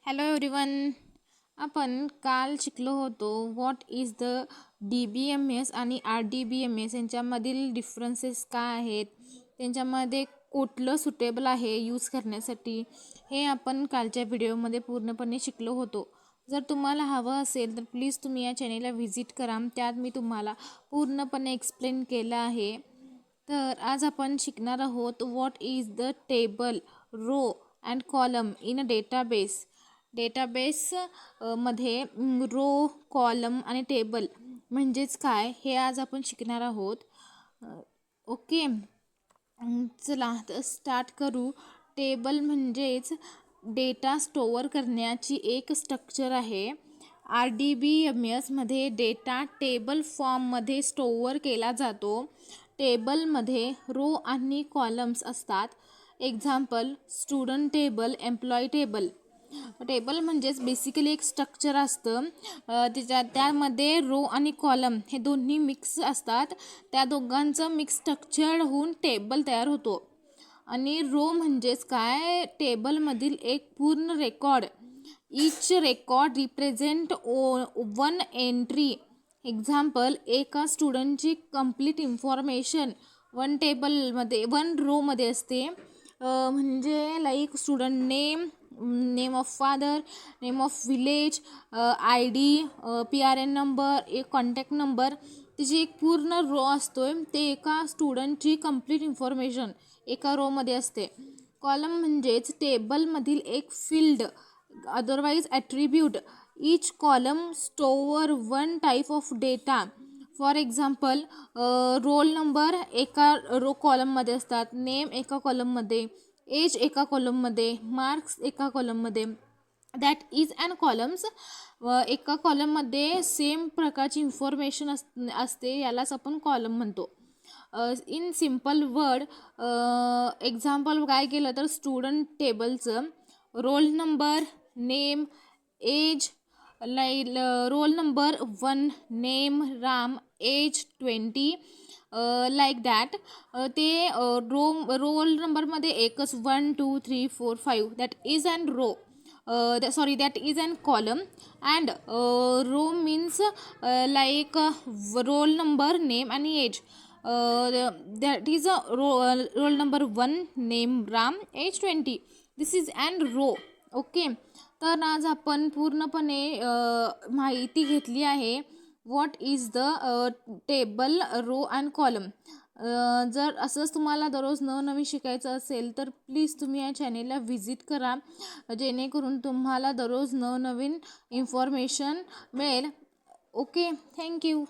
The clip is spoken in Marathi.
Hello everyone. आपण काल शिकलो होतो व्हॉट इज द DBMS आणि RDBMS यांच्यामधील डिफरन्सेस काय आहेत, त्यांच्यामध्ये कुठलं सुटेबल आहे यूज करण्यासाठी, हे आपण कालच्या व्हिडिओमध्ये पूर्णपणे शिकलो होतो. जर तुम्हाला हवं असेल तर प्लीज तुम्ही या चॅनेलला व्हिजिट करा, त्यात मी तुम्हाला पूर्णपणे एक्सप्लेन केलं आहे. तर आज आपण शिकणार आहोत what is the table, row and column in a database. Database मध्ये रो, कॉलम आणि टेबल म्हणजेच काय हे आज आपण शिकणार आहोत. ओके, चला तर स्टार्ट करू. टेबल म्हणजेच डेटा स्टोअर करण्याची एक स्ट्रक्चर आहे. RDBMS मध्ये डेटा टेबल फॉर्ममध्ये स्टोअर केला जातो. टेबलमध्ये रो आणि कॉलम्स असतात. Example student table, employee table. Table म्हणजेच बेसिकली एक स्ट्रक्चर असतं, त्यामध्ये रो आणि कॉलम हे दोन्ही मिक्स असतात. त्या दोघांचं मिक्स स्ट्रक्चर होऊन टेबल तयार होतो. आणि रो म्हणजेच काय, टेबलमधील एक पूर्ण record. Each record represent one entry. Example एका स्टुडंटची कंप्लीट इन्फॉर्मेशन वन टेबलमध्ये, वन रोमध्ये असते. म्हणजे like student name, name of father, name of village, ID, PRN number, एक कॉन्टॅक्ट नंबर. तिची एक पूर्ण रो असतो. ते एका स्टुडंटची कंप्लीट इन्फॉर्मेशन एका रोमध्ये असते. कॉलम म्हणजेच टेबलमधील एक field, otherwise attribute. Each column store one type of data. For example roll number एका रो कॉलममध्ये असतात, नेम एका कॉलममध्ये, एज एका कॉलममध्ये, मार्क्स एका कॉलममध्ये. That is and columns. एका कॉलममध्ये सेम प्रकारची इन्फॉर्मेशन असते, यालाच आपण कॉलम म्हणतो. इन सिम्पल वर्ड, एक्झाम्पल काय केलं तर स्टुडंट टेबलचं roll number, name, age, roll number 1, name Ram, age 20, like that. ते रोल नंबरमध्ये एकच 1 2 3 4 5 that is and row. that is an column. And row means like roll number, name and age. That is a roll number 1, name Ram, age 20. This is an row. Okay, तर आज आपण पूर्णपणे माहिती घेतली आहे what is the table, row and column. जर असंच तुम्हाला दररोज नवनवीन शिकायचं असेल तर प्लीज तुम्ही या चॅनेलला व्हिजिट करा, जेणेकरून तुम्हाला दररोज नवनवीन इन्फॉर्मेशन मिळेल. Okay, thank you.